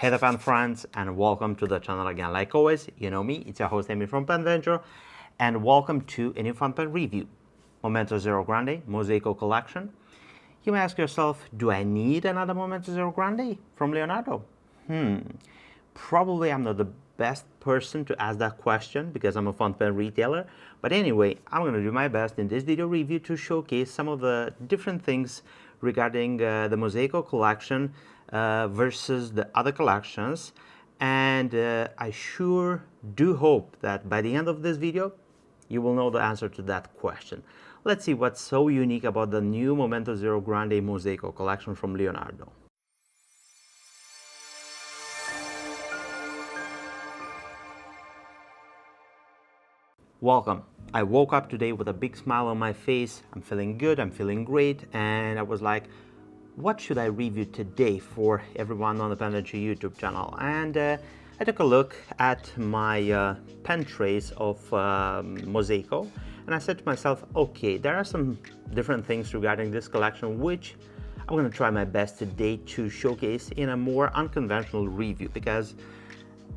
Hey there, pen friends, and welcome to the channel again. Like always, you know me, it's your host Amy from Pen Venture, and welcome to a new fun pen review, Momento Zero Grande Mosaico collection. You may ask yourself, do I need another Momento Zero Grande from Leonardo? Probably I'm not the best person to ask that question because I'm a fun pen retailer, but anyway, I'm going to do my best in this video review to showcase some of the different things regarding the Mosaico collection versus the other collections, and I sure do hope that by the end of this video you will know the answer to that question. Let's see what's so unique about the new Momento Zero Grande Mosaico collection from Leonardo. Welcome. I woke up today with a big smile on my face. I'm feeling good, I'm feeling great, and I was like, what should I review today for everyone on the Pen Venture YouTube channel? And I took a look at my pen trays of Mosaico, and I said to myself, okay, there are some different things regarding this collection which I'm going to try my best today to showcase in a more unconventional review, because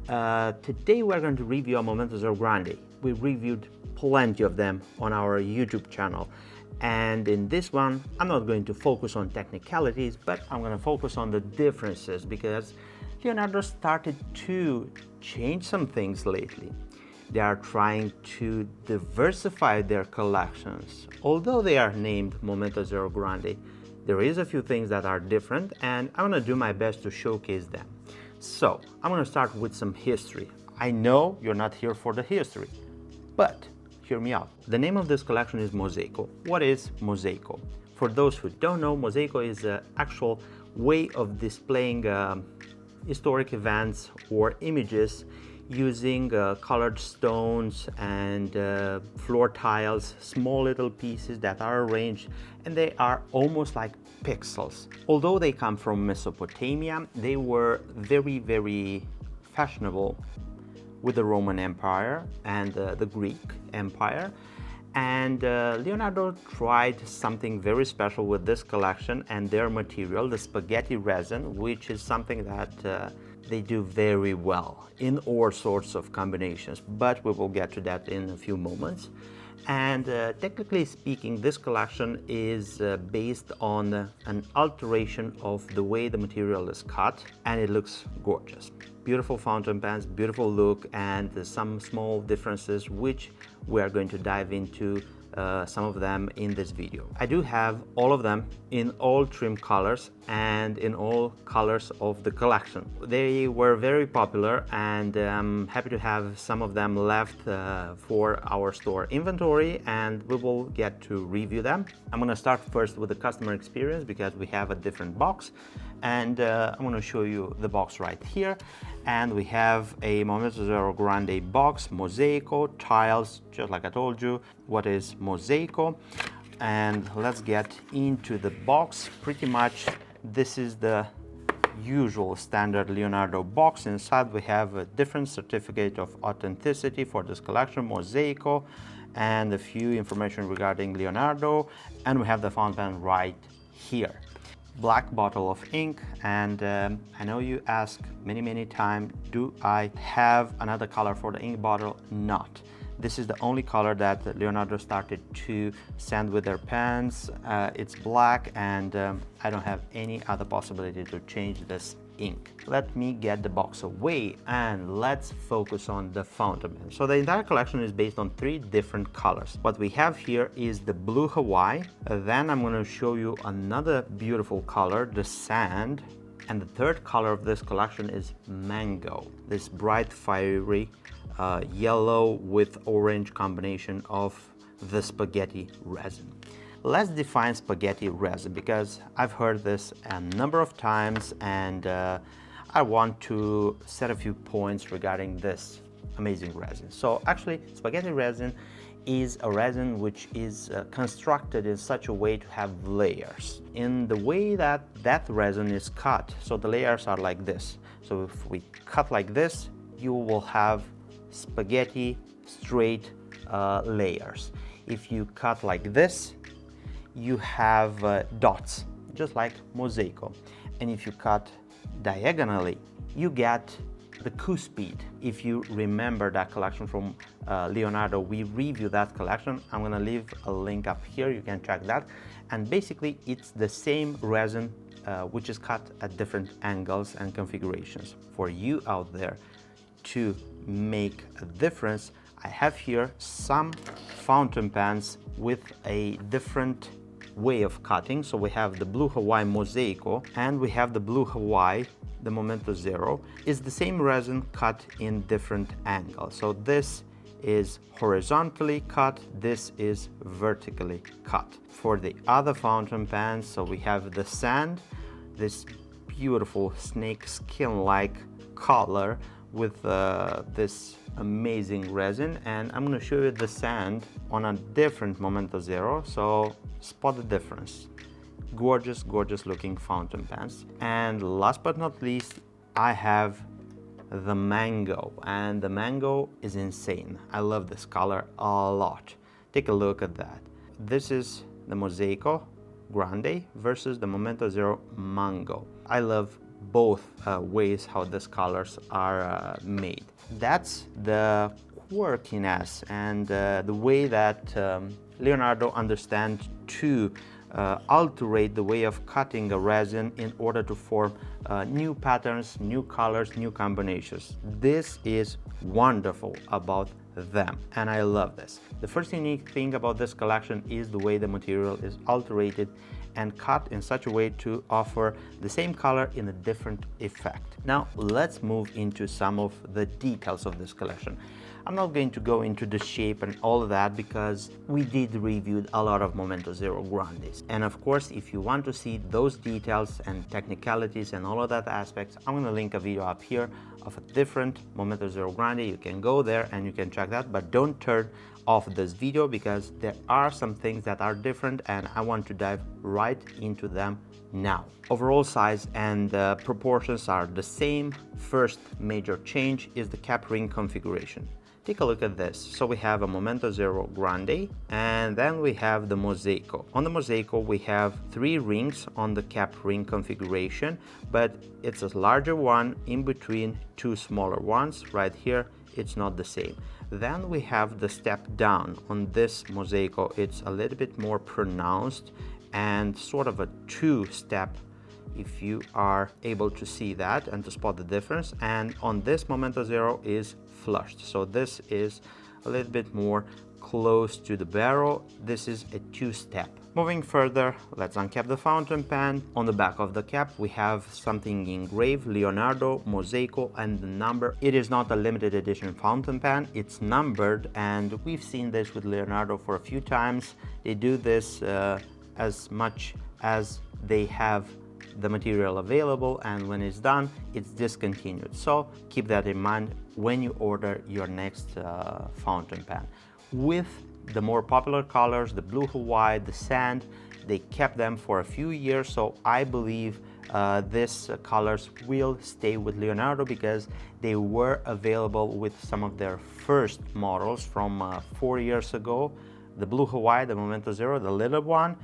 today we're going to review a Momento Zero Grande. We reviewed plenty of them on our YouTube channel, and in this one I'm not going to focus on technicalities, but I'm going to focus on the differences, because Leonardo started to change some things lately. They are trying to diversify their collections. Although they are named Momento Zero Grande, there is a few things that are different, and I'm going to do my best to showcase them. So I'm going to start with some history. I know you're not here for the history, but hear me out. The name of this collection is Mosaico. What is Mosaico? For those who don't know, Mosaico is an actual way of displaying historic events or images using colored stones and floor tiles, small little pieces that are arranged, and they are almost like pixels. Although they come from Mesopotamia, they were very, very fashionable with the Roman Empire and the Greek Empire. And Leonardo tried something very special with this collection and their material, the spaghetti resin, which is something that they do very well in all sorts of combinations, but we will get to that in a few moments. And technically speaking, this collection is based on an alteration of the way the material is cut, and it looks gorgeous. Beautiful fountain pens, beautiful look, and some small differences which we are going to dive into some of them in this video. I do have all of them in all trim colors and in all colors of the collection. They were very popular, and I'm happy to have some of them left for our store inventory, and we will get to review them. I'm going to start first with the customer experience because we have a different box, and I'm going to show you the box right here. And we have a Momento Zero Grande box, Mosaico, tiles, just like I told you. What is Mosaico? And let's get into the box. Pretty much this is the usual standard Leonardo box. Inside we have a different certificate of authenticity for this collection, Mosaico, and a few information regarding Leonardo, and we have the fountain pen right here. Black bottle of ink, and I know you ask many times, do I have another color for the ink bottle? Not. This is the only color that Leonardo started to send with their pens. It's black, and I don't have any other possibility to change this ink. Let me get the box away and let's focus on the fountain pen. So the entire collection is based on 3 different colors. What we have here is the blue Hawaii. Then I'm going to show you another beautiful color, the sand. And the third color of this collection is mango. This bright, fiery yellow with orange combination of the spaghetti resin. Let's define spaghetti resin, because I've heard this a number of times, and I want to set a few points regarding this amazing resin. So actually, spaghetti resin is a resin which is constructed in such a way to have layers. In the way that resin is cut, so the layers are like this. So if we cut like this, you will have spaghetti straight layers. If you cut like this, you have dots, just like Mosaico. And if you cut diagonally, you get the Cuspid. If you remember that collection from Leonardo, we reviewed that collection. I'm gonna leave a link up here, you can check that. And basically it's the same resin which is cut at different angles and configurations. For you out there to make a difference, I have here some fountain pens with a different way of cutting. So we have the Blue Hawaii Mosaico and we have the Blue Hawaii, the Momento Zero. Is the same resin cut in different angles. So this is horizontally cut, this is vertically cut. For the other fountain pens, so we have the sand, this beautiful snake skin-like color with this amazing resin, and I'm going to show you the sand on a different Momento Zero, so spot the difference. Gorgeous, gorgeous looking fountain pens. And last but not least, I have the mango, and the mango is insane. I love this color a lot. Take a look at that. This is the Mosaico Grande versus the Momento Zero Mango. I love both ways how these colors are made. That's the quirkiness and the way that Leonardo understands to alterate the way of cutting a resin in order to form new patterns, new colors, new combinations. This is wonderful about them, and I love this. The first unique thing about this collection is the way the material is alterated and cut in such a way to offer the same color in a different effect. Now let's move into some of the details of this collection. I'm not going to go into the shape and all of that because we did review a lot of Momento Zero Grandes. And of course, if you want to see those details and technicalities and all of that aspects, I'm going to link a video up here of a different Momento Zero Grande. You can go there and you can check that, but don't turn off this video because there are some things that are different and I want to dive right into them now. Overall size and proportions are the same. First major change is the cap ring configuration. Take a look at this. So we have a Momento Zero Grande and then we have the Mosaico. On the Mosaico we have 3 rings on the cap ring configuration, but it's a larger one in between 2 smaller ones. Right here it's not the same. Then we have the step down on this Mosaico. It's a little bit more pronounced and sort of a 2-step, if you are able to see that and to spot the difference. And on this Momento Zero is flushed, so this is a little bit more close to the barrel. This is a 2-step. Moving further, let's uncap the fountain pen. On the back of the cap we have something engraved, Leonardo, Mosaico, and the number. It is not a limited edition fountain pen, it's numbered, and we've seen this with Leonardo for a few times. They do this as much as they have the material available, and when it's done it's discontinued. So keep that in mind when you order your next fountain pen. With the more popular colors, the Blue Hawaii, the sand, they kept them for a few years, so I believe these colors will stay with Leonardo because they were available with some of their first models from 4 years ago. The Blue Hawaii, the Momento Zero, the little one,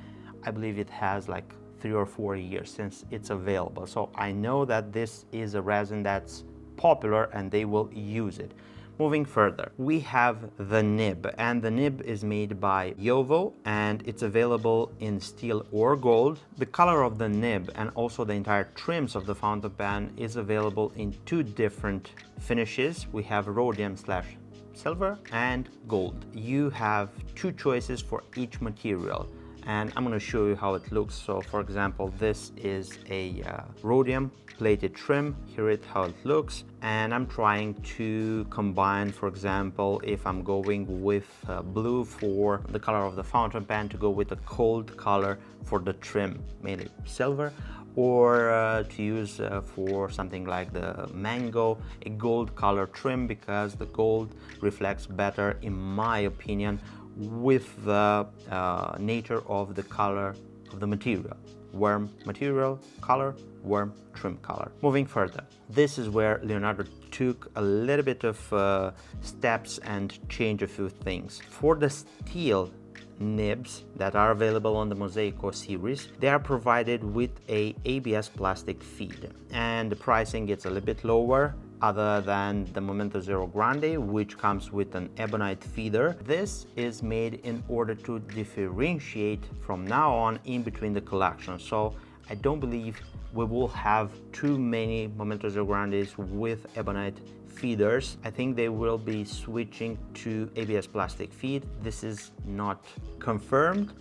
I believe it has like 3 or 4 years since it's available. So I know that this is a resin that's popular and they will use it. Moving further, we have the nib, and the nib is made by Yovo and it's available in steel or gold. The color of the nib and also the entire trims of the fountain pen is available in 2 different finishes. We have rhodium / silver and gold. You have 2 choices for each material, and I'm going to show you how it looks. So for example, this is a rhodium plated trim. Here is how it looks, and I'm trying to combine, for example, if I'm going with blue for the color of the fountain pen, to go with a cold color for the trim, mainly silver, or to use for something like the mango, a gold color trim, because the gold reflects better, in my opinion, with the nature of the color of the material. Warm material color, warm trim color. Moving further, this is where Leonardo took a little bit of steps and changed a few things. For the steel nibs that are available on the Mosaico series, they are provided with a ABS plastic feed, and the pricing is a little bit lower other than the Momento Zero Grande, which comes with an ebonite feeder. This is made in order to differentiate from now on in between the collections. So I don't believe we will have too many Momento Zero Grandes with ebonite feeders. I think they will be switching to ABS plastic feed. This is not confirmed,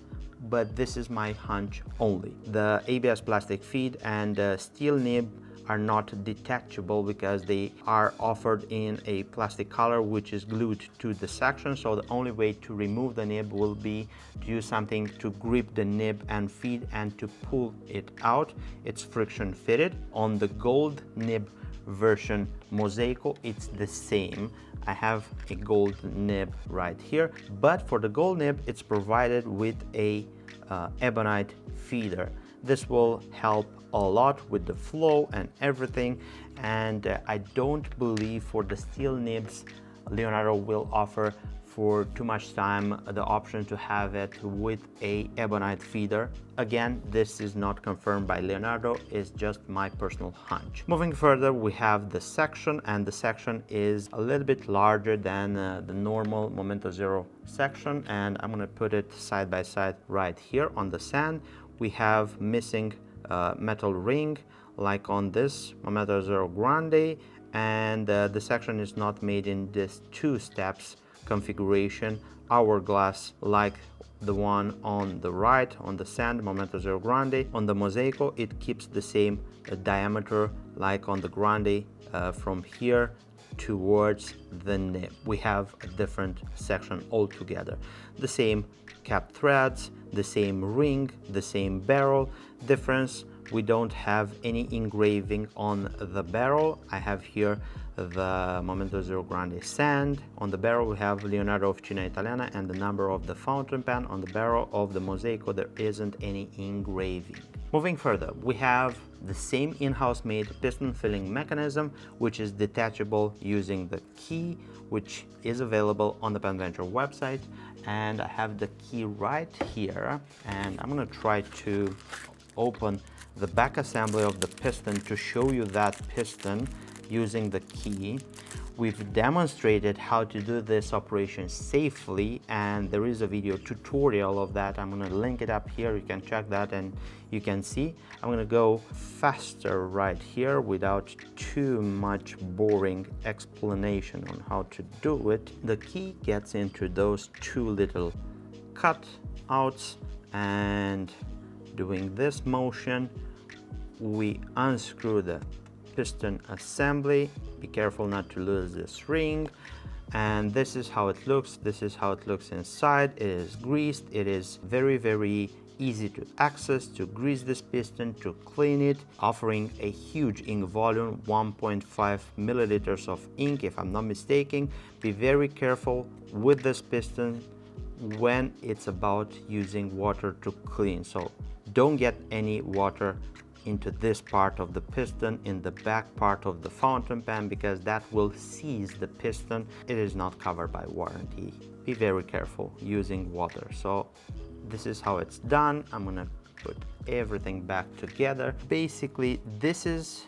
but this is my hunch only. The ABS plastic feed and steel nib are not detachable because they are offered in a plastic collar which is glued to the section. So the only way to remove the nib will be to use something to grip the nib and feed and to pull it out. It's friction fitted. On the gold nib version Mosaico, it's the same. I have a gold nib right here, but for the gold nib it's provided with a ebonite feeder. This will help a lot with the flow and everything, and I don't believe for the steel nibs Leonardo will offer for too much time the option to have it with a ebonite feeder. Again, this is not confirmed by Leonardo, it's just my personal hunch. Moving further, we have the section, and the section is a little bit larger than the normal Momento Zero section, and I'm gonna put it side by side right here on the sand. We have missing metal ring like on this Momento Zero Grande, and the section is not made in this two steps configuration hourglass like the one on the right on the sand Momento Zero Grande. On the Mosaico it keeps the same diameter like on the Grande from here towards the nib. We have a different section altogether. The same cap threads, the same ring, the same barrel. Difference, we don't have any engraving on the barrel. I have here the Momento Zero Grande sand. On the barrel we have Leonardo Officina Italiana and the number of the fountain pen. On the barrel of the Mosaico there isn't any engraving. Moving further, we have the same in-house made piston filling mechanism, which is detachable using the key, which is available on the Penventure website. And I have the key right here, and I'm gonna try to open the back assembly of the piston to show you that piston using the key. We've demonstrated how to do this operation safely, and there is a video tutorial of that. I'm gonna link it up here, you can check that and you can see. I'm gonna go faster right here without too much boring explanation on how to do it. The key gets into those two little cutouts, and doing this motion we unscrew the piston assembly. Be careful not to lose this ring, and this is how it looks. This is how it looks inside. It is greased. It is very easy to access, to grease this piston, to clean it, offering a huge ink volume, 1.5 milliliters of ink if I'm not mistaken. Be very careful with this piston when it's about using water to clean, so don't get any water into this part of the piston in the back part of the fountain pen, because that will seize the piston. It is not covered by warranty. Be very careful using water. So this is how it's done. I'm gonna put everything back together. Basically, this is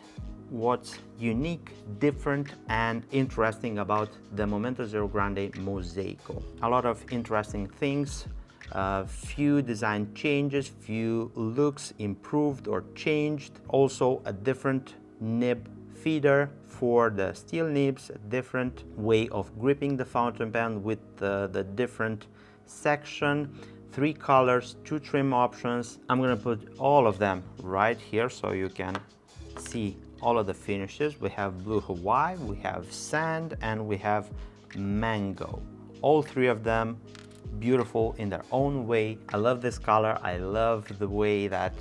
what's unique, different and interesting about the Momento Zero Grande Mosaico. A lot of interesting things. Few design changes, few looks improved or changed. Also a different nib feeder for the steel nibs, a different way of gripping the fountain pen with the different section, 3 colors, 2 trim options. I'm gonna put all of them right here so you can see all of the finishes. We have blue Hawaii, we have sand, and we have mango. All 3 of them beautiful in their own way. I love this color. I love the way that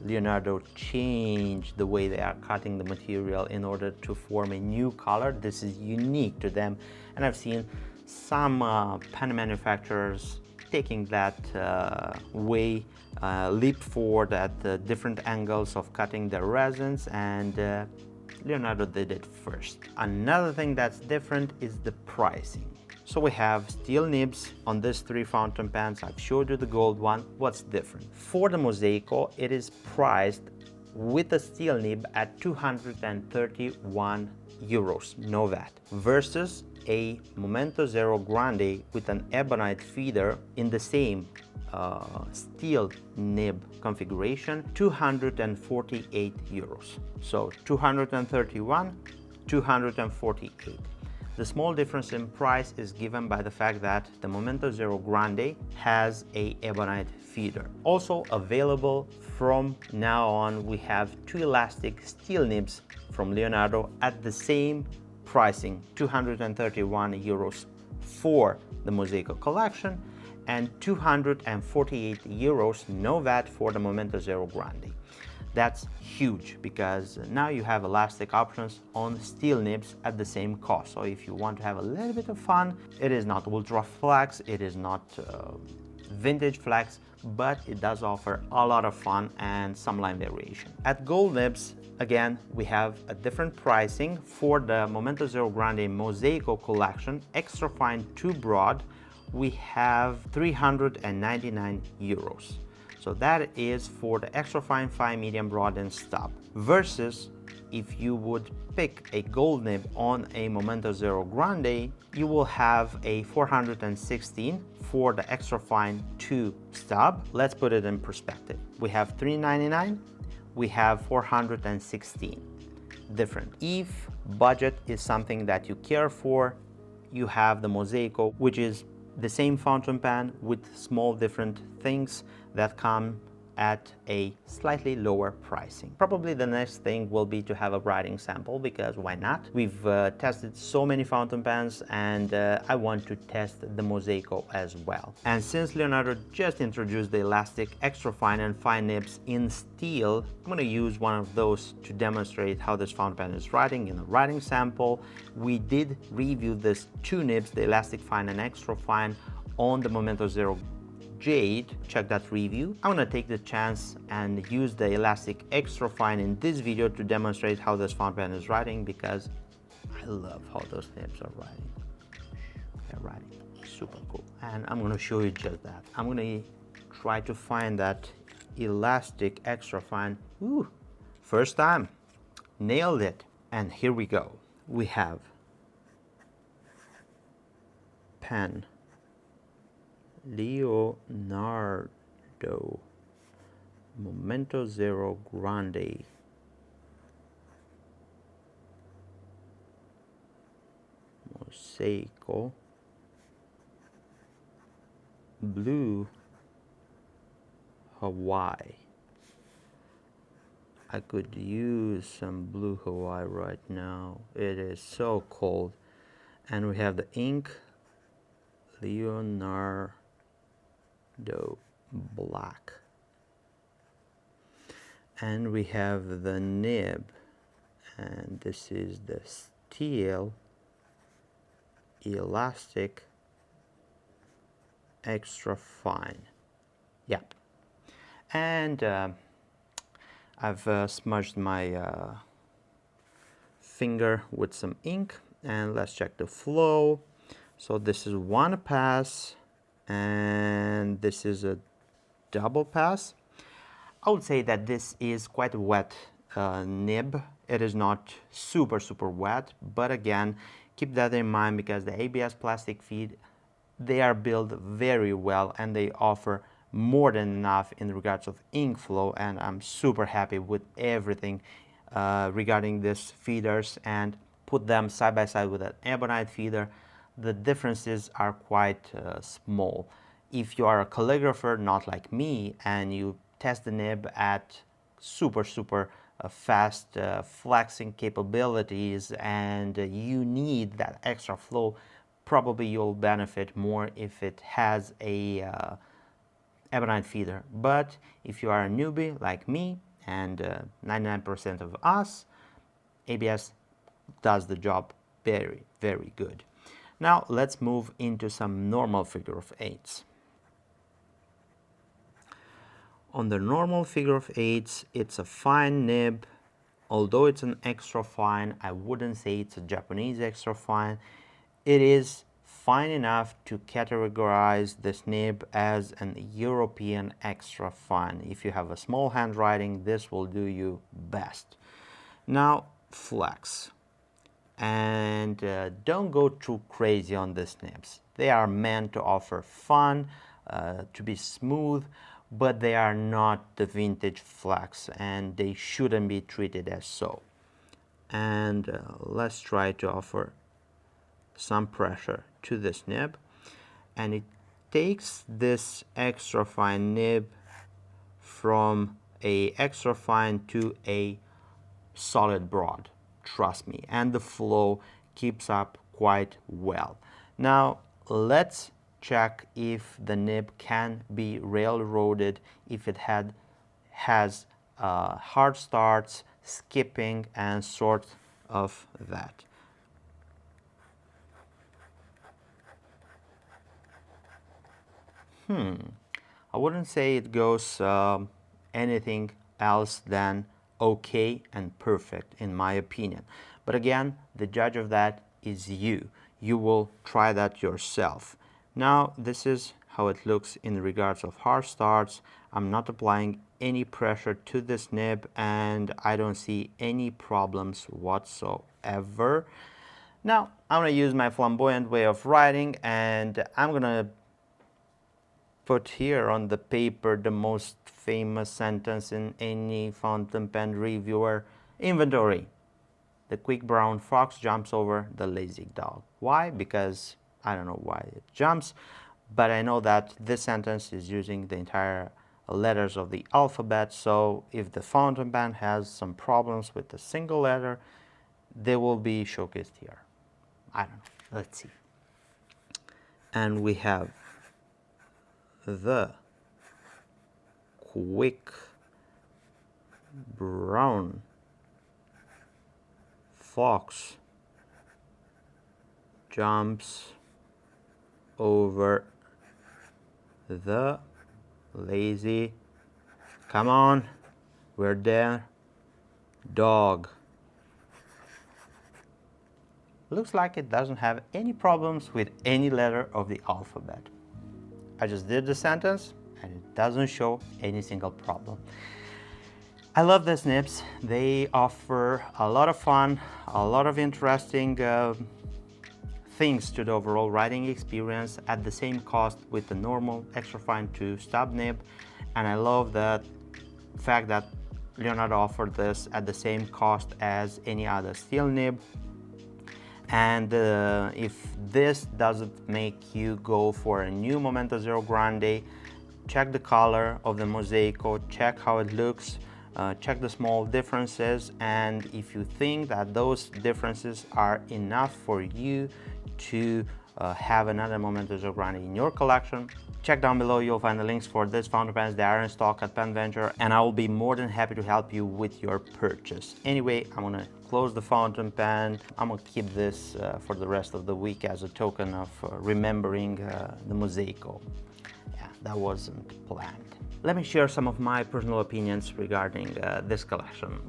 Leonardo changed the way they are cutting the material in order to form a new color. This is unique to them, and I've seen some pen manufacturers taking that way, leap forward at different angles of cutting their resins, and Leonardo did it first. Another thing that's different is the pricing. So we have steel nibs on these three fountain pens. I've showed you the gold one. What's different? For the Mosaico, it is priced with a steel nib at 231 euros, no VAT, versus a Momento Zero Grande with an ebonite feeder in the same steel nib configuration, 248 euros. So 231, 248. The small difference in price is given by the fact that the Momento Zero Grande has a ebonite feeder. Also available from now on, we have two elastic steel nibs from Leonardo at the same pricing, 231 euros for the Mosaico collection and 248 euros no VAT for the Momento Zero Grande. That's huge because now you have elastic options on steel nibs at the same cost. So if you want to have a little bit of fun, it is not ultra flex, it is not vintage flex, but it does offer a lot of fun and some line variation. At gold nibs, again, we have a different pricing for the Momento Zero Grande Mosaico collection, extra fine 2 broad, we have 399 euros. So that is for the extra fine, fine, medium, broad, and stub. Versus if you would pick a gold nib on a Momento Zero Grande, you will have a 416 for the extra fine 2 stub. Let's put it in perspective. We have 399, we have 416. Different. If budget is something that you care for, you have the Mosaico, which is the same fountain pen with small different things that come at a slightly lower pricing. Probably the next thing will be to have a writing sample, because why not? We've tested so many fountain pens and I want to test the Mosaico as well. And since Leonardo just introduced the elastic extra fine and fine nibs in steel, I'm going to use one of those to demonstrate how this fountain pen is writing in a writing sample. We did review this 2 nibs, the elastic fine and extra fine, on the Momento Zero Jade. Check that review. I'm gonna take the chance and use the elastic extra fine in this video to demonstrate how this fountain pen is writing, because I love how those nibs are writing. They're writing super cool. And I'm gonna show you just that. I'm gonna try to find that elastic extra fine. Ooh, first time. Nailed it. And here we go. We have pen Leonardo Momento Zero Grande Mosaico Blue Hawaii. I could use some blue Hawaii right now. It is so cold. And we have the ink Leonardo Black, and we have the nib, and this is the steel elastic extra fine. Yeah, and I've smudged my finger with some ink, and let's check the flow. So this is one pass and this is a double pass. I would say that this is quite a wet nib. It is not super wet, but again, keep that in mind because the ABS plastic feed, they are built very well and they offer more than enough in regards of ink flow, and I'm super happy with everything regarding these feeders, and put them side by side with an ebonite feeder. The differences are quite small. If you are a calligrapher, not like me, and you test the nib at super fast flexing capabilities and you need that extra flow, probably you'll benefit more if it has a ebonite feeder. But if you are a newbie like me and 99% of us, ABS does the job very good. Now let's move into some normal figure of eights. On the normal figure of eights, it's a fine nib. Although it's an extra fine, I wouldn't say it's a Japanese extra fine. It is fine enough to categorize this nib as an European extra fine. If you have a small handwriting, this will do you best. Now, flex. And don't go too crazy on these nibs. They are meant to offer fun, to be smooth, but they are not the vintage flex, and they shouldn't be treated as so. And let's try to offer some pressure to this nib, and it takes this extra fine nib from a extra fine to a solid broad, trust me, and the flow keeps up quite well. Now let's check if the nib can be railroaded, if it has hard starts, skipping, and sort of that. I wouldn't say it goes anything else than okay and perfect in my opinion. But again, the judge of that is you. You will try that yourself. Now this is how it looks in regards of hard starts. I'm not applying any pressure to this nib, and I don't see any problems whatsoever. Now I'm going to use my flamboyant way of writing, and I'm going to put here on the paper the most famous sentence in any fountain pen reviewer inventory. The quick brown fox jumps over the lazy dog. Why? Because I don't know why it jumps, but I know that this sentence is using the entire letters of the alphabet, so if the fountain pen has some problems with a single letter, they will be showcased here. I don't know. Let's see. And we have the quick brown fox jumps over the lazy, come on, we're there, dog. Looks like it doesn't have any problems with any letter of the alphabet. I just did the sentence and it doesn't show any single problem. I love these nibs. They offer a lot of fun, a lot of interesting things to the overall writing experience at the same cost with the normal extra fine 2 stub nib. And I love the fact that Leonardo offered this at the same cost as any other steel nib. And if this doesn't make you go for a new Momento Zero Grande, check the color of the Mosaico, check how it looks, check the small differences, and if you think that those differences are enough for you to have another Momento Zero Grande in your collection, check down below. You'll find the links for this fountain pens. They are in stock at Pen Venture, and I will be more than happy to help you with your purchase. Anyway, I'm gonna close the fountain pen. I'm gonna keep this for the rest of the week as a token of remembering the Mosaico. Yeah, that wasn't planned. Let me share some of my personal opinions regarding this collection.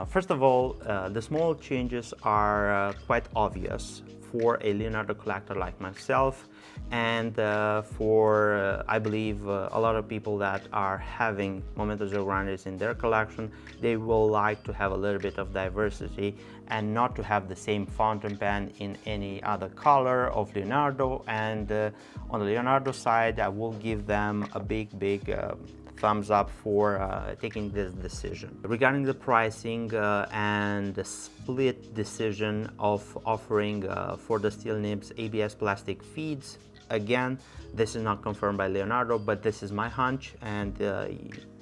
First of all, the small changes are quite obvious for a Leonardo collector like myself, and for I believe a lot of people that are having Momento Zero Grandes in their collection. They will like to have a little bit of diversity and not to have the same fountain pen in any other color of Leonardo. And on the Leonardo side, I will give them a big thumbs up for taking this decision. Regarding the pricing and the split decision of offering for the steel nibs ABS plastic feeds, again, this is not confirmed by Leonardo, but this is my hunch, and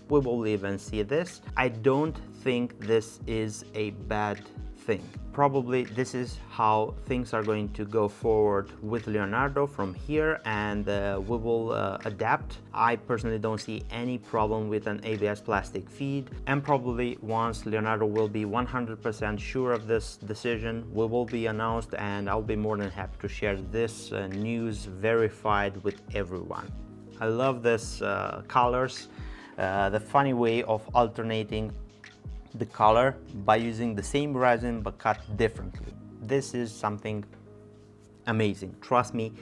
we will live and see this. I don't think this is a bad thing. Probably this is how things are going to go forward with Leonardo from here, and we will adapt. I personally don't see any problem with an ABS plastic feed, and probably once Leonardo will be 100% sure of this decision, we will be announced, and I'll be more than happy to share this news verified with everyone. I love this colors, the funny way of alternating the color by using the same resin but cut differently. This is something amazing. Trust me,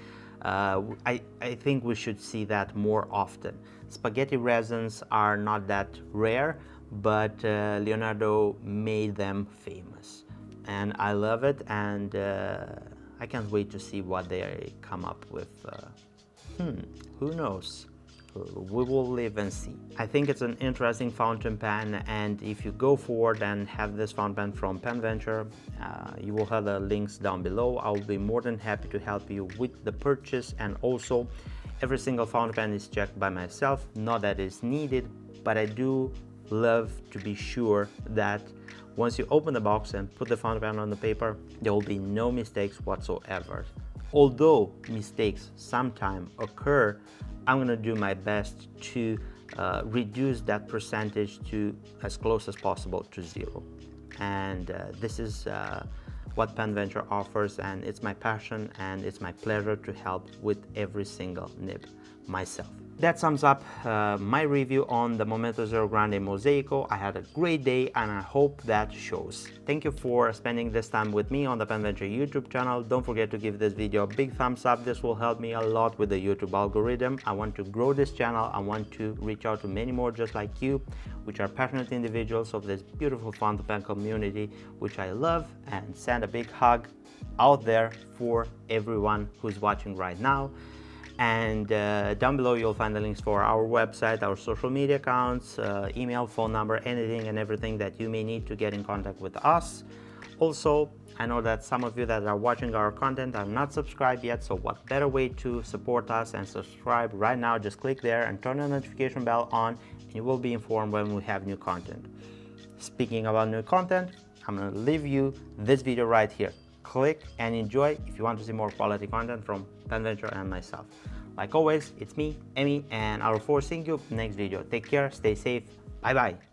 I think we should see that more often. Spaghetti resins are not that rare, but Leonardo made them famous. And I love it, and I can't wait to see what they come up with. Who knows? We will live and see. I think it's an interesting fountain pen, and if you go forward and have this fountain pen from Pen Venture, you will have the links down below. I will be more than happy to help you with the purchase, and also every single fountain pen is checked by myself. Not that it's needed, but I do love to be sure that once you open the box and put the fountain pen on the paper, there will be no mistakes whatsoever. Although mistakes sometimes occur, I'm gonna do my best to reduce that percentage to as close as possible to zero. And this is what Pen Venture offers, and it's my passion and it's my pleasure to help with every single nib myself. That sums up my review on the Momento Zero Grande Mosaico. I had a great day and I hope that shows. Thank you for spending this time with me on the Pen Venture YouTube channel. Don't forget to give this video a big thumbs up. This will help me a lot with the YouTube algorithm. I want to grow this channel. I want to reach out to many more just like you, which are passionate individuals of this beautiful fountain pen community, which I love, and send a big hug out there for everyone who's watching right now. And down below you'll find the links for our website, our social media accounts, email, phone number, anything and everything that you may need to get in contact with us. Also, I know that some of you that are watching our content are not subscribed yet, so what better way to support us and subscribe right now? Just click there and turn the notification bell on, and you will be informed when we have new content. Speaking about new content, I'm gonna leave you this video right here. Click and enjoy if you want to see more quality content from Pen Venture and myself. Like always, it's me, Emmy, and I look forward to seeing you next video. Take care, stay safe, bye bye.